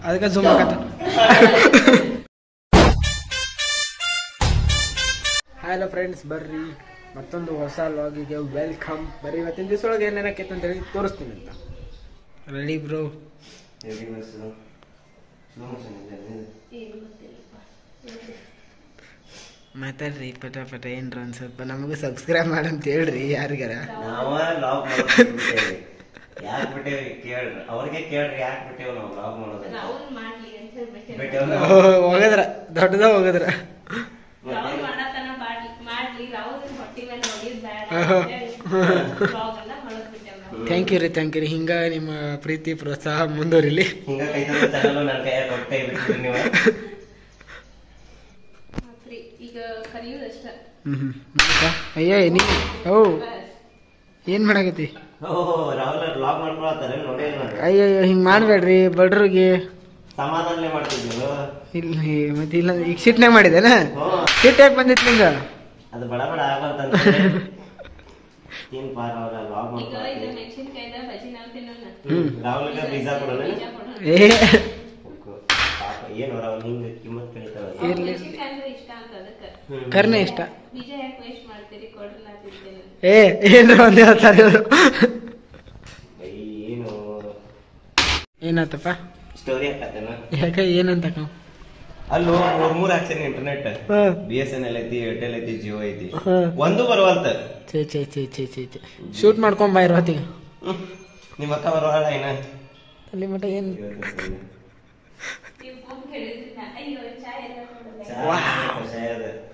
ಅದಕ್ಕೆ ಜೂಮ್ ಆಗತ್ತ. Hello friends, ಬರ್ರಿ ಮತ್ತೊಂದು ಹೊಸ ಲಾಗಿಗೆ ವೆಲ್ಕಮ್. ಬರ್ರಿ ಇವತ್ತಿನ ದಿವಸ ಒಳಗೆ ಏನೇನಕ್ಕೈತೆ ಅಂತ ಹೇಳಿ ತೋರಿಸ್ತೀನಿ ಅಂತ. Ready bro? ಮಾತಾಡ್ರಿ ಪಟ ಪಟ. ಏನ್ರ ಒಂದು ಸ್ವಲ್ಪ ನಮಗೂ ಸಬ್ಸ್ಕ್ರೈಬ್ ಮಾಡಂತ ಹೇಳ್ರಿ ಯಾರಿಗಾರ. ಹೋಗದ್ರ ದೊಡ್ಡದ ಹೋಗದ್ರ. ಥ್ಯಾಂಕ್ ಯು ರೀ. ಹಿಂಗ ನಿಮ್ಮ ಪ್ರೀತಿ ಪ್ರೋತ್ಸಾಹ ಮುಂದುವರಿಲಿ. ಅಯ್ಯ ನೀವು ಏನ್ ಮಾಡಾಕತಿ? ಅಯ್ಯಯ್ಯೋ ಹಿಂಗ್ ಮಾಡ್ಬೇಡ್ರಿ ಬಡ್ರಿಗೆ. ಇಲ್ಲಿ ಮತ್ತೆ ಇಲ್ಲ ಈಗ ಸಿಟ್ನೆ ಮಾಡಿದೇನ? ಸಿಟ್ ಯಾಕೆ ಬಂದಿತ್ತು ನಿಂಗ? ಕರ್ನೆ ಇಷ್ಟ. ಏನ್ರ ಒಂದ್ ಹೇಳ್ತಾರೆ ಇವರು. ಏನಾತಪ್ಪ ಸ್ಟೋರಿ? ಯಾಕ ಏನಂತ? ಅಲ್ಲೋ 3 ಹಾಕ್ಸೇನಿ ಇಂಟರ್ನೆಟ್. BSNL ಐತಿ, ಏರ್ಟೆಲ್ ಐತಿ, ಜಿಯೋ ಐತಿ, ಒಂದು ಬರವಲ್ತ. ಶೂಟ್ ಮಾಡ್ಕೊಂಡ್ ಬಾ ಇರೋತಿಗ. ನಿಮ್ಮ ಅಕ್ಕ ಬರವಾಳ ಏನ ಅಲ್ಲಿ ಮಟ? ಏನ್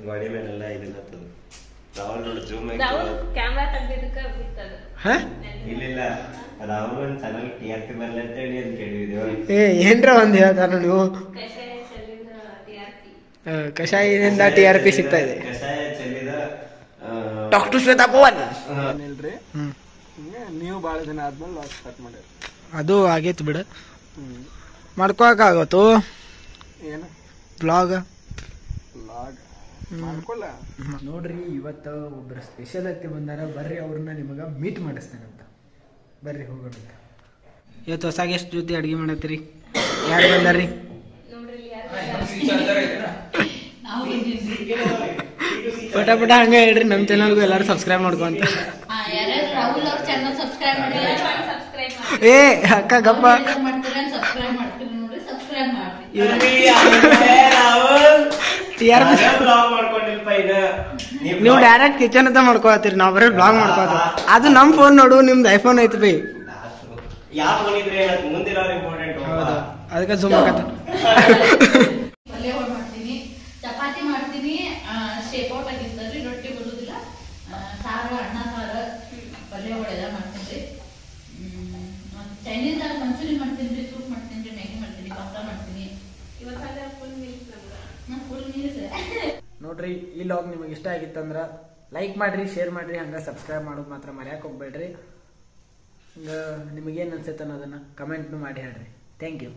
ಗಾಡಿ ಮೇಲೆಲ್ಲ ಇದನ್ನ ರಾಹುಲ್ ನೋಡು ಜೂಮ್ ಇಲ್ಲ ರಾಹುಲ್ ಚಾನಲ್ TRP ಬರಲ್ಲ ಅಂತ ಹೇಳಿ ಅಂತ ಕೇಳಿದ್ವಿ. ಏನ್ರ ಒಂದ್ ಹೇಳ್ತಾರ ನೀವು. ಕಷಾಯದಿಂದ TRP ಸಿಗ್ತಾ ಇದೆ. ಕಷಾಯ ಚೆಲ್ಲಿದ ಡಾಕ್ಟರ್ ಶ್ವೇತಾ ಪವನ್ ಇಲ್ರಿ. ನೀವು ಭಾಳ ದಿನ ಆದ್ಮೇಲೆ ಲಾಗ್ ಸ್ಟಾರ್ಟ್ ಮಾಡ್ಯಾರ. ಅದು ಆಗೈತಿ ಬಿಡ. ಮಾಡ್ಕೊಳಕ್ ಆಗತ್ತು ಏನು ಬ್ಲಾಗ್ ಮಾಡ್ಕೊಳ್ಳ. ನೋಡ್ರಿ ಇವತ್ತು ಒಬ್ಬರು ಸ್ಪೆಷಲ್ ಅತ್ತಿ ಬಂದಾರ. ಬರ್ರಿ ಅವ್ರನ್ನ ನಿಮಗ ಮೀಟ್ ಮಾಡಿಸ್ತೇನಂತ. ಬರ್ರಿ ಹೋಗೋಣ. ಇವತ್ತು ಹೊಸಾಗ ಎಷ್ಟು ಜೊತೆ ಅಡ್ಗೆ ಮಾಡತ್ತೀರಿ? ಯಾರು ಬಂದಾರ್ರಿ? ಪಟ ಪಟ ಹಂಗ ಹೇಳ್ರಿ. ನಮ್ ಚಾನಲ್ಗೂ ಎಲ್ಲಾರು ಸಬ್ಸ್ಕ್ರೈಬ್ ಮಾಡ್ಕೊಂತ. ಏ ಅಕ್ಕ ಗಪ್ಪ. ನೀವು ಡೈರೆಕ್ಟ್ ಕಿಚನ್ ಅಂತ ಮಾಡ್ಕೊಳತ್ತೀರಿ, ನಾವ್ ಬರೀ ಬ್ಲಾಗ್ ಮಾಡ್ಕೋತ. ಅದು ನಮ್ ಫೋನ್ ನೋಡು, ನಿಮ್ದು ಐಫೋನ್ ಐತಿ ಬೈ. ಹೌದು, ಅದಕ್ಕೆ ಜೂಮ್ ಆಗತ್ತ. ಚಪಾತಿ ಮಾಡ್ತೀನಿ, ಶೇಪ್ ಔಟ್ ಆಗಿರ್ತಾರ್ರಿ. ರೊಟ್ಟಿ ಬರುದಿಲ್ಲ. ಸಾರು, ಅನ್ನ ಸಾರು, ಪಲ್ಯ ಎಲ್ಲ ಮಾಡ್ತೀನಿ. ಚೈನೀಸ್ದಾಗ ಮಂಚೂರಿ ಮಾಡ್ತೀನಿ, ಸೂಪ್ ಮಾಡ್ತೀನಿ, ಮ್ಯಾಗಿ ಮಾಡ್ತೀನಿ, ಪಾಸ್ತಾ ಮಾಡ್ತೀನಿ. ನೋಡ್ರಿ, ಈ ಲಾಗ್ ನಿಮಗೆ ಇಷ್ಟ ಆಗಿತ್ತಂದ್ರ ಲೈಕ್ ಮಾಡ್ರಿ, ಶೇರ್ ಮಾಡ್ರಿ, ಹಂಗ ಸಬ್ಸ್ಕ್ರೈಬ್ ಮಾಡೋದು ಮಾತ್ರ ಮರ್ಯಾಕ್ ಹೋಗ್ಬೇಡ್ರಿ. ಹಂಗ ನಿಮಗೇನು ಅನ್ಸೈತೆ ಅನ್ನೋದನ್ನ ಕಮೆಂಟ್ನು ಮಾಡಿ ಹೇಳ್ರಿ. Thank you.